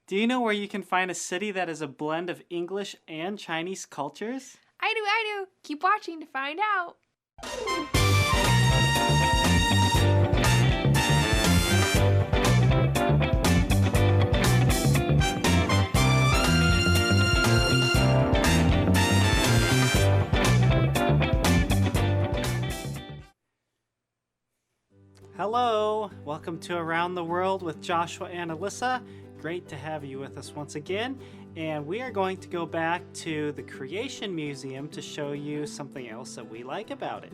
Do you know where you can find a city that is a blend of English and Chinese cultures? I do. Keep watching to find out. Hello, welcome to Around the World with Joshua and Alyssa. Great to have you with us once again. And we are going to go back to the Creation Museum to show you something else that we like about it.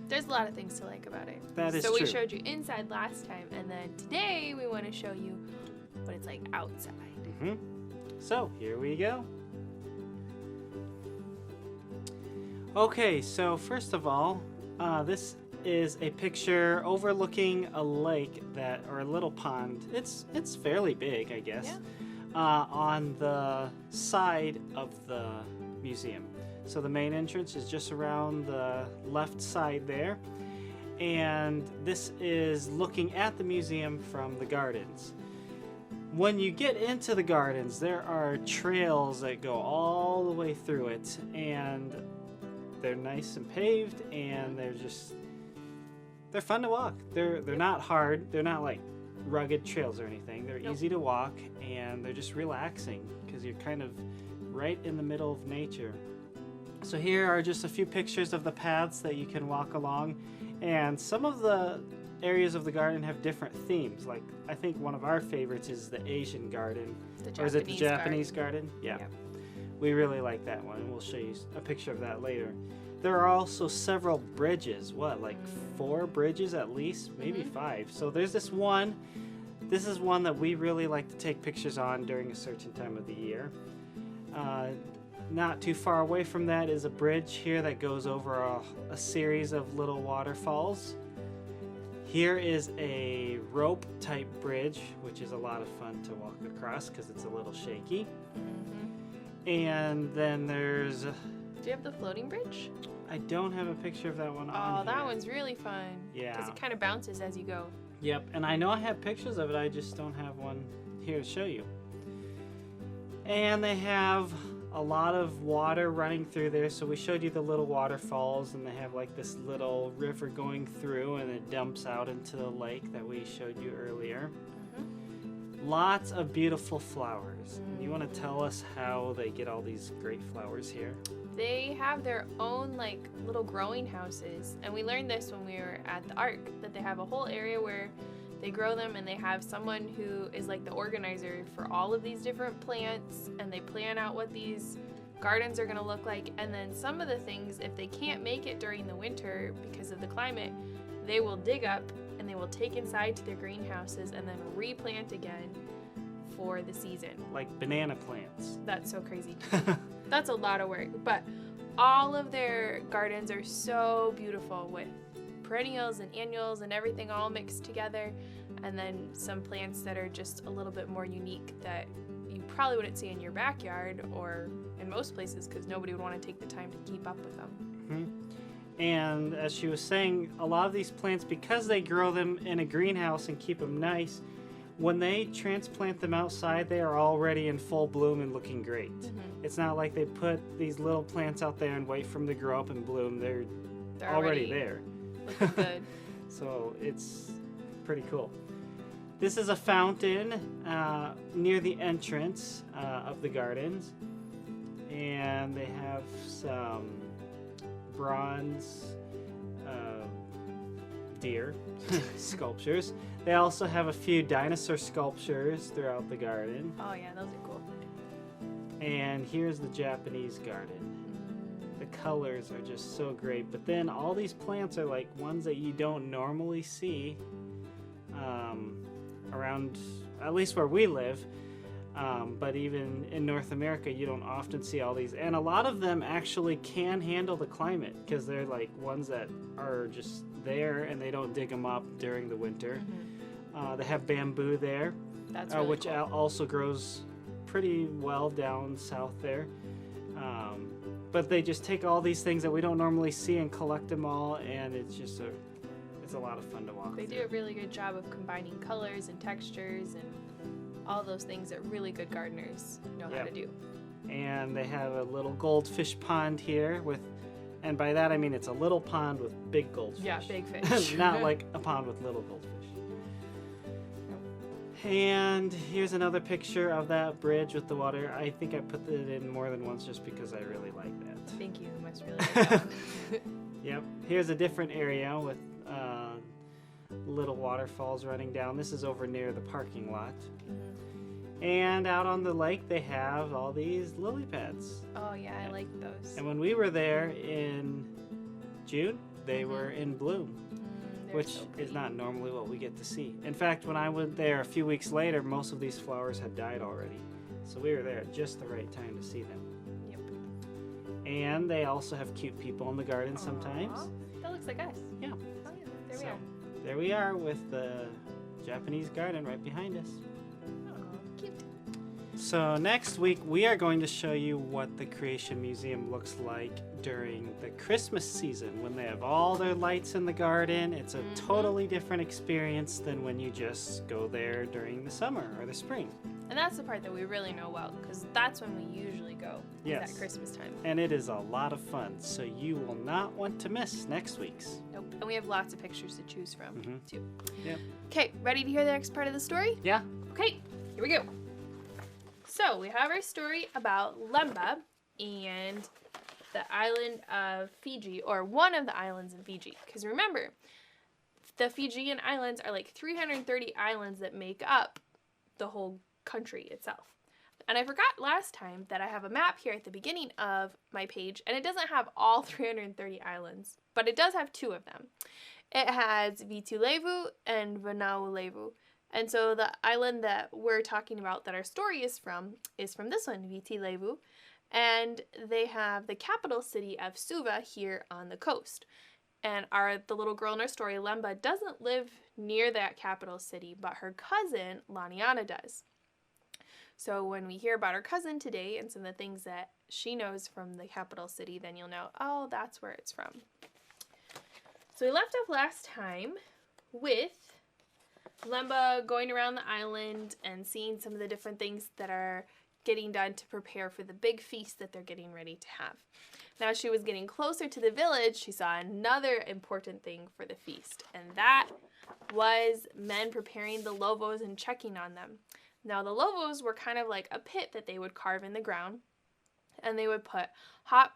There's a lot of things to like about it. That is true. So we showed you inside last time, and then today we want to show you what it's like outside. So here we go. Okay, so first of all, this is a picture overlooking a lake or a little pond. It's fairly big, I guess. Yeah. On the side of the museum. So the main entrance is just around the left side there. And this is looking at the museum from the gardens. When you get into the gardens, there are trails that go all the way through it, and they're nice and paved, and they're fun to walk. They're not hard. They're not like rugged trails or anything. They're easy to walk, and they're just relaxing because you're kind of right in the middle of nature. So here are just a few pictures of the paths that you can walk along, and some of the areas of the garden have different themes. Like, I think one of our favorites is the Asian garden. Or is it the Japanese garden? Yeah. We really like that one, and we'll show you a picture of that later. There are also several bridges. Like 4 bridges at least? Maybe 5. So there's this one. This is one that we really like to take pictures on during a certain time of the year. Not too far away from that is a bridge here that goes over a series of little waterfalls. Here is a rope type bridge, which is a lot of fun to walk across because it's a little shaky. And then there's... Do you have the floating bridge? I don't have a picture of that one on here. That one's really fun. Yeah. Because it kind of bounces as you go. Yep, and I know I have pictures of it, I just don't have one here to show you. And they have a lot of water running through there, so we showed you the little waterfalls, and they have like this little river going through, and it dumps out into the lake that we showed you earlier. Lots of beautiful flowers. You want to tell us how they get all these great flowers here? They have their own like little growing houses, and we learned this when we were at the Ark, that they have a whole area where they grow them, and they have someone who is like the organizer for all of these different plants, and they plan out what these gardens are going to look like. And then some of the things, if they can't make it during the winter because of the climate, they will dig up and they will take inside to their greenhouses and then replant again for the season. Like banana plants. That's so crazy. That's a lot of work, but all of their gardens are so beautiful with perennials and annuals and everything all mixed together, and then some plants that are just a little bit more unique that you probably wouldn't see in your backyard or in most places because nobody would want to take the time to keep up with them. And as she was saying, a lot of these plants, because they grow them in a greenhouse and keep them nice, when they transplant them outside, they are already in full bloom and looking great. It's not like they put these little plants out there and wait for them to grow up and bloom. They're already there. Looking good. So it's pretty cool. This is a fountain near the entrance of the gardens, and they have some bronze deer sculptures. They also have a few dinosaur sculptures throughout the garden. Oh yeah, those are cool. And here's the Japanese garden. The colors are just so great, but then all these plants are like ones that you don't normally see around, at least where we live. But even in North America, you don't often see all these. And a lot of them actually can handle the climate because they're like ones that are just there and they don't dig them up during the winter. They have bamboo there, That's really which cool. also grows pretty well down south there. But they just take all these things that we don't normally see and collect them all, and it's just a lot of fun to walk They through. do a really good job of combining colors and textures, and all those things that really good gardeners know how Yep. to do. And they have a little goldfish pond here and by that I mean it's a little pond with big goldfish. Yeah, big fish. Not like a pond with little goldfish. And here's another picture of that bridge with the water. I think I put it in more than once just because I really like that. Thank you. You must really like that. Yep. Here's a different area with little waterfalls running down. This is over near the parking lot. And out on the lake, they have all these lily pads. Oh, yeah, I like those. And when we were there in June, they were in bloom, They're which so is pretty. not normally what we get to see. In fact, when I went there a few weeks later, most of these flowers had died already. So we were there at just the right time to see them. Yep. And they also have cute people in the garden sometimes. Aw, that looks like us. Yeah. Oh, yeah, there we So, are. there we are with the Japanese garden right behind us. Aw, cute. So next week we are going to show you what the Creation Museum looks like during the Christmas season when they have all their lights in the garden. It's a totally different experience than when you just go there during the summer or the spring. And that's the part that we really know well, because that's when we usually go. Is Yes. at Christmas time. And it is a lot of fun, so you will not want to miss next week's. Nope. And we have lots of pictures to choose from, Mhm. too. Yep. Okay, ready to hear the next part of the story? Yeah. Okay, here we go. So, we have our story about Lemba and the island of Fiji, or one of the islands in Fiji. Because remember, the Fijian islands are like 330 islands that make up the whole country itself. And I forgot last time that I have a map here at the beginning of my page, and it doesn't have all 330 islands, but it does have two of them. It has Vitulevu and Vanaulevu. And so the island that we're talking about that our story is from this one, Vitulevu. And they have the capital city of Suva here on the coast. And the little girl in our story, Lemba, doesn't live near that capital city, but her cousin, Laniana, does. So when we hear about her cousin today and some of the things that she knows from the capital city, then you'll know, oh, that's where it's from. So we left off last time with Lemba going around the island and seeing some of the different things that are getting done to prepare for the big feast that they're getting ready to have. Now, as she was getting closer to the village, she saw another important thing for the feast, and that was men preparing the lovos and checking on them. Now, the lovos were kind of like a pit that they would carve in the ground, and they would put hot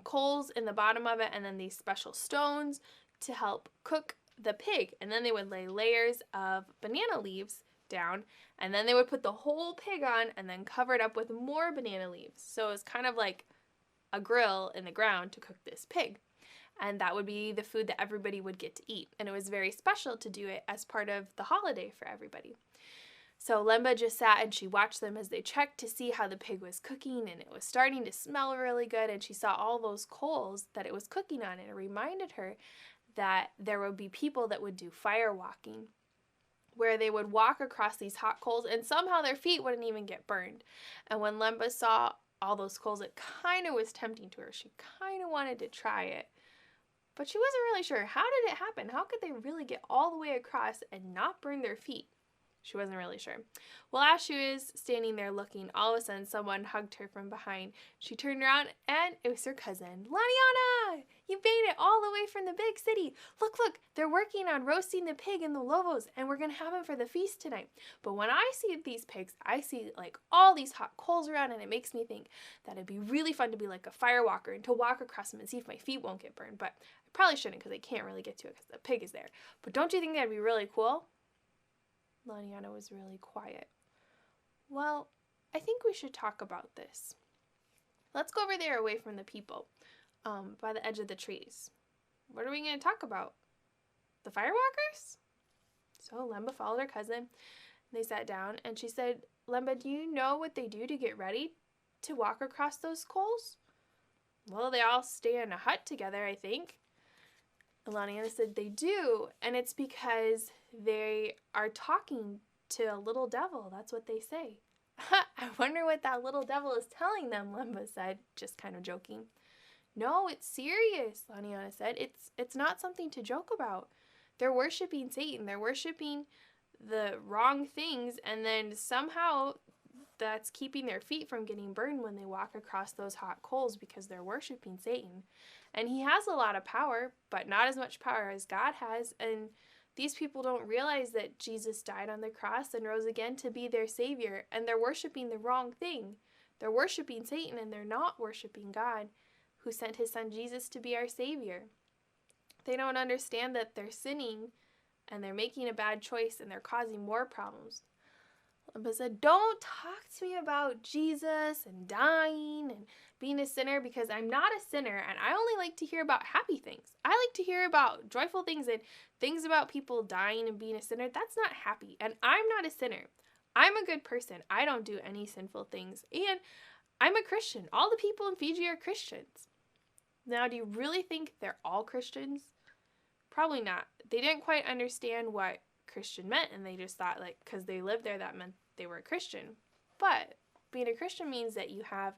coals in the bottom of it, and then these special stones to help cook the pig. And then they would lay layers of banana leaves down, and then they would put the whole pig on and then cover it up with more banana leaves. So it was kind of like a grill in the ground to cook this pig. And that would be the food that everybody would get to eat. And it was very special to do it as part of the holiday for everybody. So Lemba just sat and she watched them as they checked to see how the pig was cooking, and it was starting to smell really good, and she saw all those coals that it was cooking on, and it reminded her that there would be people that would do fire walking, where they would walk across these hot coals and somehow their feet wouldn't even get burned. And when Lemba saw all those coals, it kind of was tempting to her. She kind of wanted to try it, but she wasn't really sure. How did it happen? How could they really get all the way across and not burn their feet? She wasn't really sure. Well, as she was standing there looking, all of a sudden someone hugged her from behind. She turned around and it was her cousin. Laniana! You made it all the way from the big city. Look, they're working on roasting the pig and the lovos, and we're going to have them for the feast tonight. But when I see these pigs, I see like all these hot coals around, and it makes me think that it'd be really fun to be like a fire walker and to walk across them and see if my feet won't get burned. But I probably shouldn't, because I can't really get to it because the pig is there. But don't you think that'd be really cool? Laniana was really quiet. Well, I think we should talk about this. Let's go over there away from the people, by the edge of the trees. What are we going to talk about? The firewalkers? So Lemba followed her cousin. They sat down, and she said, Lemba, do you know what they do to get ready to walk across those coals? Well, they all stay in a hut together, I think. Laniana said they do, and it's because they are talking to a little devil. That's what they say. I wonder what that little devil is telling them, Lemba said, just kind of joking. No, it's serious, Laniana said. It's not something to joke about. They're worshiping Satan. They're worshiping the wrong things, and then somehow that's keeping their feet from getting burned when they walk across those hot coals because they're worshiping Satan. And he has a lot of power, but not as much power as God has. And these people don't realize that Jesus died on the cross and rose again to be their Savior, and they're worshiping the wrong thing. They're worshiping Satan, and they're not worshiping God, who sent his son Jesus to be our Savior. They don't understand that they're sinning, and they're making a bad choice, and they're causing more problems. Limba said, don't talk to me about Jesus and dying and being a sinner, because I'm not a sinner, and I only like to hear about happy things. I like to hear about joyful things and things about people dying and being a sinner. That's not happy, and I'm not a sinner. I'm a good person. I don't do any sinful things, and I'm a Christian. All the people in Fiji are Christians. Now, do you really think they're all Christians? Probably not. They didn't quite understand what Christian meant, and they just thought, like, because they lived there, that meant they were a Christian. But being a Christian means that you have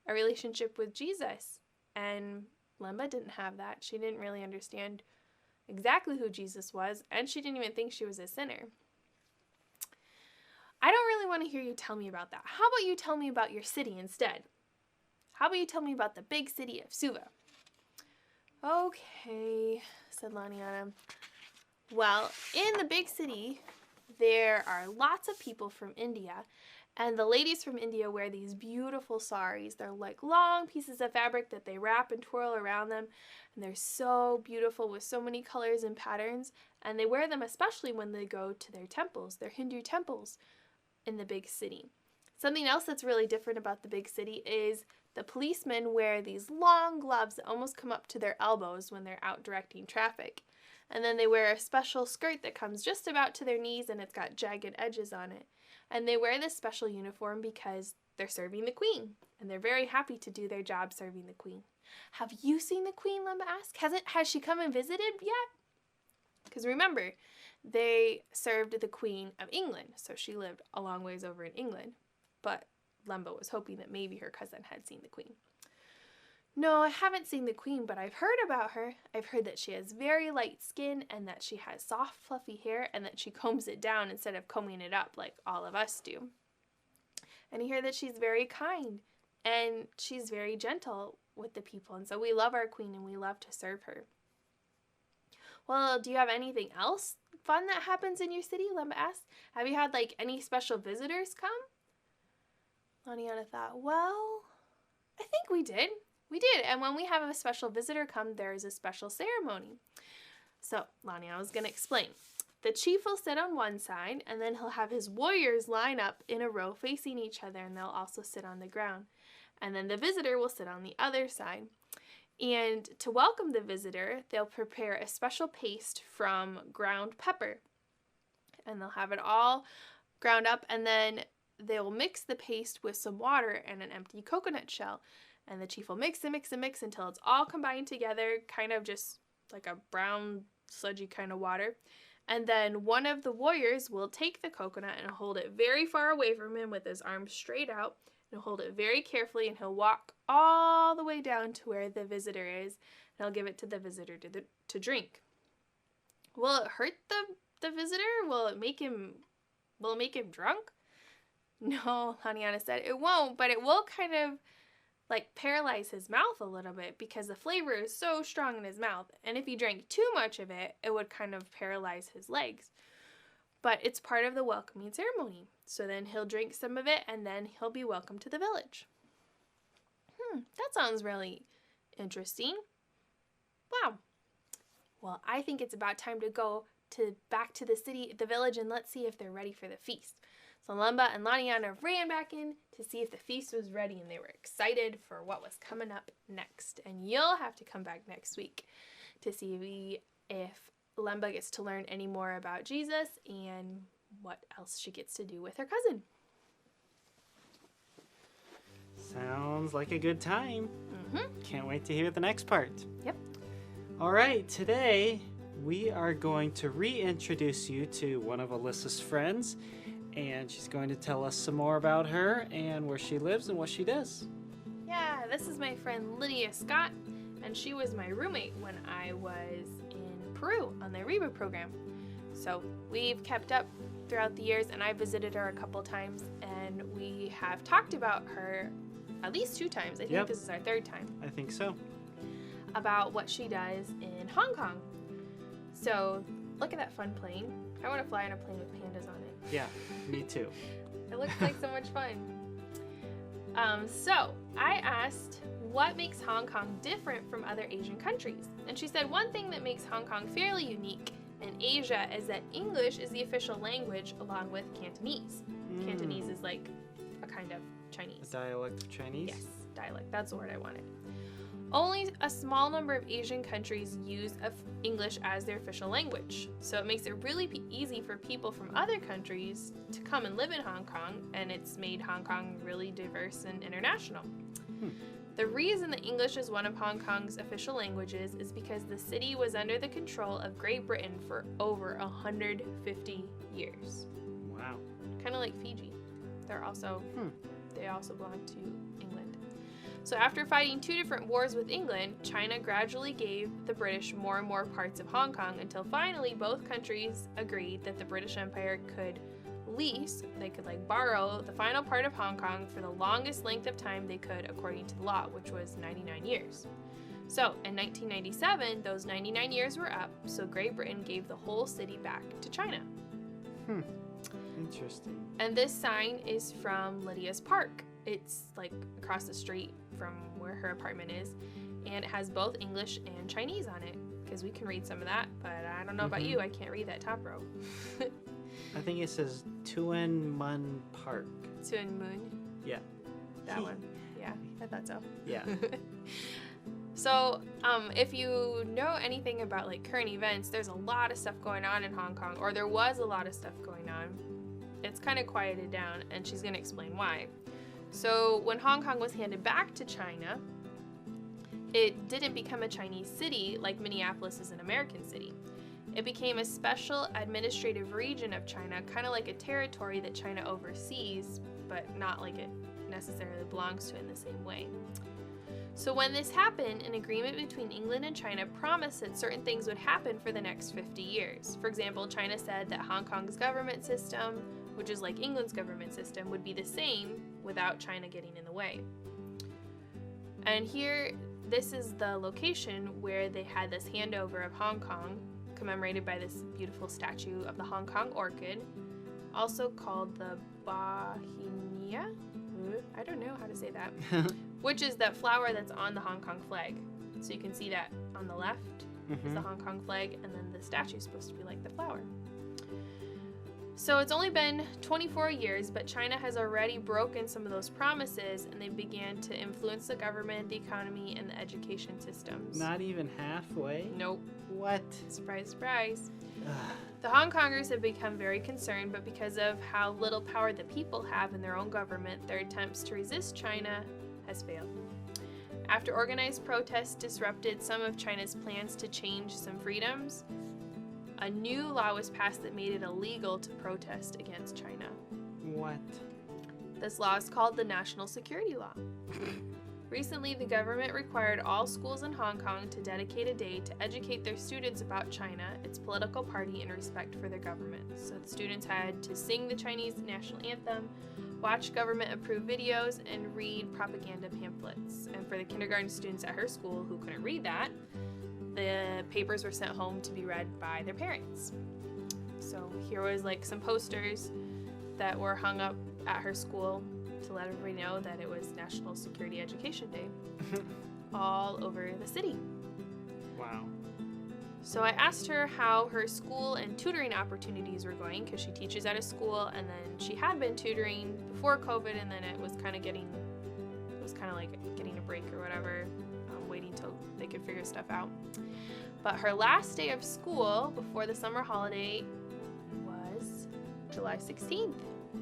a relationship with Jesus, and Limba didn't have that. She didn't really understand exactly who Jesus was, and she didn't even think she was a sinner. I don't really want to hear you tell me about that. How about you tell me about your city instead? How about you tell me about the big city of Suva? Okay, said Laniana. Well, in the big city, there are lots of people from India, and the ladies from India wear these beautiful saris. They're like long pieces of fabric that they wrap and twirl around them, and they're so beautiful with so many colors and patterns, and they wear them especially when they go to their temples, their Hindu temples in the big city. Something else that's really different about the big city is the policemen wear these long gloves that almost come up to their elbows when they're out directing traffic. And then they wear a special skirt that comes just about to their knees, and it's got jagged edges on it. And they wear this special uniform because they're serving the Queen, and they're very happy to do their job serving the Queen. Have you seen the Queen, Limba asked? Has she come and visited yet? Because remember, they served the Queen of England, so she lived a long ways over in England. But Limba was hoping that maybe her cousin had seen the Queen. No, I haven't seen the Queen, but I've heard about her. I've heard that she has very light skin, and that she has soft, fluffy hair, and that she combs it down instead of combing it up like all of us do. And I hear that she's very kind, and she's very gentle with the people, and so we love our Queen, and we love to serve her. Well, do you have anything else fun that happens in your city? Limba asked. Have you had, like, any special visitors come? Laniana thought, well, I think we did. We did, and when we have a special visitor come, there is a special ceremony. So, Laniana was going to explain. The chief will sit on one side, and then he'll have his warriors line up in a row facing each other, and they'll also sit on the ground. And then the visitor will sit on the other side. And to welcome the visitor, they'll prepare a special paste from ground pepper. And they'll have it all ground up, and then they'll mix the paste with some water and an empty coconut shell. And the chief will mix and mix and mix until it's all combined together, kind of just like a brown, sludgy kind of water. And then one of the warriors will take the coconut and hold it very far away from him with his arms straight out. And he'll hold it very carefully, and he'll walk all the way down to where the visitor is, and he'll give it to the visitor to drink. Will it hurt the visitor? Will it make him drunk? No, Laniana said, it won't, but it will kind of like paralyze his mouth a little bit because the flavor is so strong in his mouth. And if he drank too much of it, it would kind of paralyze his legs. But it's part of the welcoming ceremony. So then he'll drink some of it, and then he'll be welcomed to the village. That sounds really interesting. Wow. Well, I think it's about time to go back to the village, and let's see if they're ready for the feast. So Limba and Laniana ran back in to see if the feast was ready, and they were excited for what was coming up next. And you'll have to come back next week to see if Limba gets to learn any more about Jesus and what else she gets to do with her cousin. Sounds like a good time. Can't wait to hear the next part. Yep. All right, today we are going to reintroduce you to one of Alyssa's friends, and she's going to tell us some more about her and where she lives and what she does. Yeah, this is my friend Lydia Scott, and she was my roommate when I was in Peru on the Reba program. So we've kept up throughout the years, and I visited her a couple times, and we have talked about her at least 2 times. I think this is our 3rd time. I think so. About what she does in Hong Kong. So, look at that fun plane. I want to fly on a plane with pandas on it. Yeah, me too. It looks like so much fun. So, I asked what makes Hong Kong different from other Asian countries. And she said one thing that makes Hong Kong fairly unique in Asia is that English is the official language along with Cantonese. Cantonese is like a kind of Chinese. A dialect of Chinese? Yes, dialect. That's the word I wanted. Only a small number of Asian countries use English as their official language. So it makes it really easy for people from other countries to come and live in Hong Kong, and it's made Hong Kong really diverse and international. The reason that English is one of Hong Kong's official languages is because the city was under the control of Great Britain for over 150 years. Wow. Kind of like Fiji. They also belong to England. So after fighting 2 different wars with England, China gradually gave the British more and more parts of Hong Kong until finally both countries agreed that the British Empire could borrow the final part of Hong Kong for the longest length of time they could according to the law, which was 99 years. So in 1997, those 99 years were up, so Great Britain gave the whole city back to China. Interesting. And this sign is from Lydia's Park. It's like across the street from where her apartment is, and it has both English and Chinese on it, because we can read some of that, but I don't know about you, I can't read that top row. I think it says Tuen Mun Park. Tuen Mun? Yeah. That one. Yeah, I thought so. Yeah. So, if you know anything about like current events, there's a lot of stuff going on in Hong Kong, or there was a lot of stuff going on. It's kind of quieted down, and she's going to explain why. So, when Hong Kong was handed back to China, it didn't become a Chinese city like Minneapolis is an American city. It became a special administrative region of China, kind of like a territory that China oversees, but not like it necessarily belongs to in the same way. So when this happened, an agreement between England and China promised that certain things would happen for the next 50 years. For example, China said that Hong Kong's government system, which is like England's government system, would be the same without China getting in the way. And here, this is the location where they had this handover of Hong Kong, commemorated by this beautiful statue of the Hong Kong orchid, also called the Bauhinia. I don't know how to say that. Which is that flower that's on the Hong Kong flag. So you can see that on the left is the Hong Kong flag, and then the statue is supposed to be like the flower. So it's only been 24 years, but China has already broken some of those promises, and they began to influence the government, the economy, and the education systems. Not even halfway? Nope. What? Surprise, surprise. The Hong Kongers have become very concerned, but because of how little power the people have in their own government, their attempts to resist China has failed. After organized protests disrupted some of China's plans to change some freedoms, a new law was passed that made it illegal to protest against China. What? This law is called the National Security Law. Recently, the government required all schools in Hong Kong to dedicate a day to educate their students about China, its political party, and respect for their government. So the students had to sing the Chinese national anthem, watch government-approved videos, and read propaganda pamphlets. And for the kindergarten students at her school who couldn't read that, the papers were sent home to be read by their parents. So here was like some posters that were hung up at her school to let everybody know that it was National Security Education Day all over the city. Wow. So I asked her how her school and tutoring opportunities were going, because she teaches at a school, and then she had been tutoring before COVID, and then it was kind of like getting a break or whatever, waiting till they could figure stuff out. But her last day of school before the summer holiday was July 16th,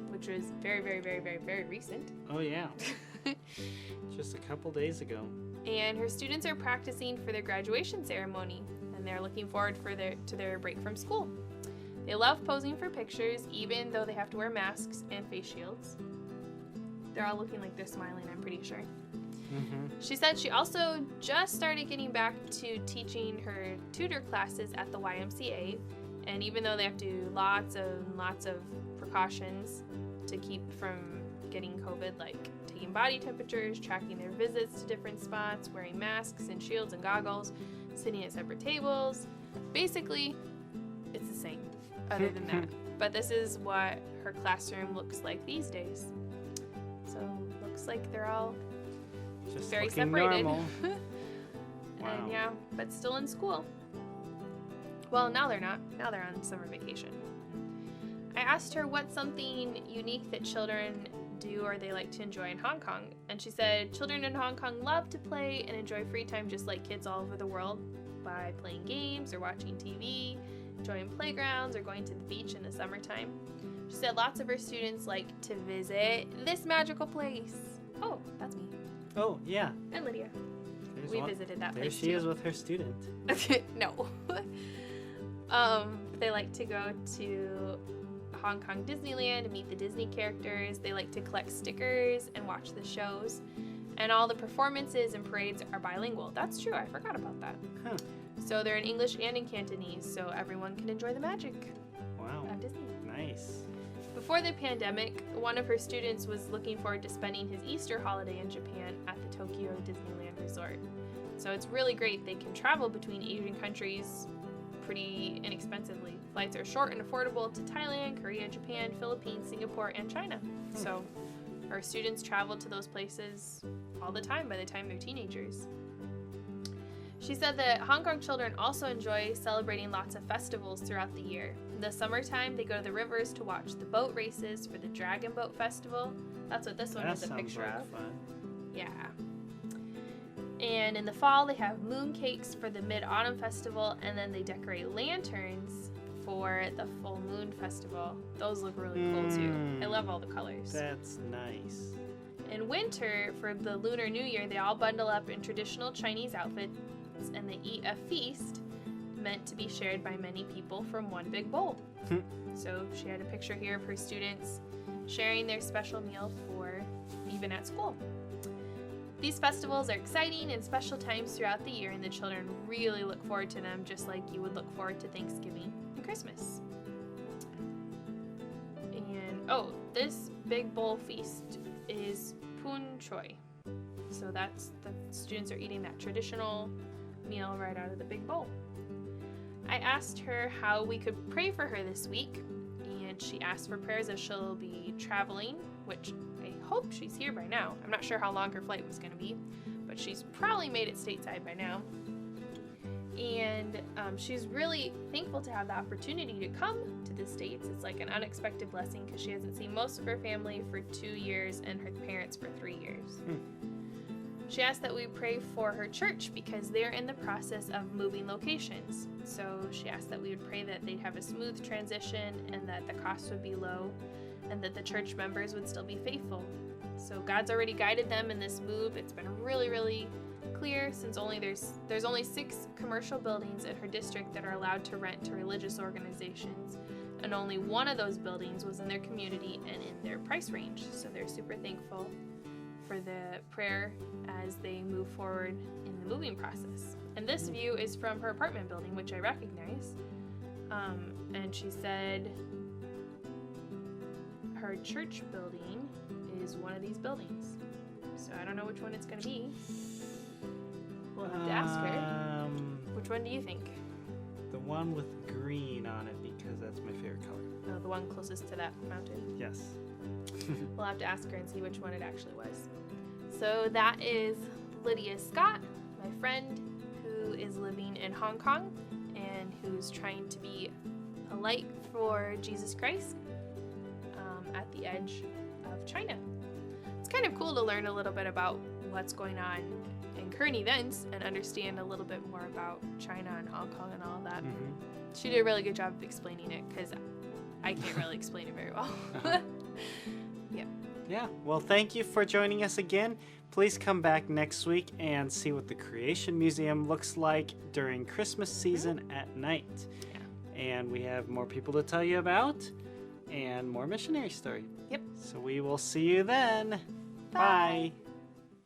which was very, very, very, very, very recent. Oh, yeah. Just a couple days ago. And her students are practicing for their graduation ceremony, and they're looking forward to their break from school. They love posing for pictures, even though they have to wear masks and face shields. They're all looking like they're smiling, I'm pretty sure. She said she also just started getting back to teaching her tutor classes at the YMCA, and even though they have to do lots of precautions to keep from getting COVID, like taking body temperatures, tracking their visits to different spots, wearing masks and shields and goggles, sitting at separate tables. Basically, it's the same, other than that. But this is what her classroom looks like these days. So, looks like they're all Just very looking separated. normal. And Wow. yeah, but still in school. Well, now they're not. Now they're on summer vacation. I asked her what's something unique that children do or they like to enjoy in Hong Kong. And she said children in Hong Kong love to play and enjoy free time just like kids all over the world by playing games or watching TV, enjoying playgrounds, or going to the beach in the summertime. She said lots of her students like to visit this magical place. Oh, that's me. Oh, yeah. And Lydia. There's We one. visited that There place she too. is with her student. No. They like to go to Hong Kong Disneyland and meet the Disney characters. They like to collect stickers and watch the shows. And all the performances and parades are bilingual. That's true. I forgot about that. Huh. So they're in English and in Cantonese, so everyone can enjoy the magic Wow. of Disney. Nice. Before the pandemic, one of her students was looking forward to spending his Easter holiday in Japan at the Tokyo Disneyland Resort. So it's really great. They can travel between Asian countries pretty inexpensively. Flights are short and affordable to Thailand, Korea, Japan, Philippines, Singapore, and China. So our students travel to those places all the time by the time they're teenagers. She said that Hong Kong children also enjoy celebrating lots of festivals throughout the year. In the summertime, they go to the rivers to watch the boat races for the Dragon Boat Festival. That's what this one That is a sounds picture like of. fun. Yeah. And in the fall, they have moon cakes for the Mid-Autumn Festival, and then they decorate lanterns for the Full Moon Festival. Those look really cool too. I love all the colors. That's nice. In winter, for the Lunar New Year, they all bundle up in traditional Chinese outfits and they eat a feast meant to be shared by many people from one big bowl. So she had a picture here of her students sharing their special meal for even at school. These festivals are exciting and special times throughout the year, and the children really look forward to them just like you would look forward to Thanksgiving and Christmas. And oh, this big bowl feast is Pun Choi. So that's the students are eating that traditional meal right out of the big bowl. I asked her how we could pray for her this week, and she asked for prayers as she'll be traveling, which I hope she's here by now. I'm not sure how long her flight was going to be, but she's probably made it stateside by now. And she's really thankful to have the opportunity to come to the States. It's like an unexpected blessing because she hasn't seen most of her family for 2 years and her parents for 3 years. She asked that we pray for her church because they're in the process of moving locations. So she asked that we would pray that they'd have a smooth transition and that the cost would be low and that the church members would still be faithful. So God's already guided them in this move. It's been really, really clear since there's only 6 commercial buildings in her district that are allowed to rent to religious organizations, and only one of those buildings was in their community and in their price range. So they're super thankful for the prayer as they move forward in the moving process. And this view is from her apartment building, which I recognize. And she said her church building is one of these buildings. So I don't know which one it's going to be. We'll have to ask her. Which one do you think? The one with green on it because that's my favorite color. Oh, the one closest to that mountain. Yes. We'll have to ask her and see which one it actually was. So that is Lydia Scott, my friend who is living in Hong Kong and who's trying to be a light for Jesus Christ at the edge of China. It's kind of cool to learn a little bit about what's going on in current events and understand a little bit more about China and Hong Kong and all of that. She did a really good job of explaining it because I can't really explain it very well. Yeah. Well, thank you for joining us again. Please come back next week and see what the Creation Museum looks like during Christmas season at night. Yeah. And we have more people to tell you about and more missionary story. Yep. So we will see you then. Bye. Bye.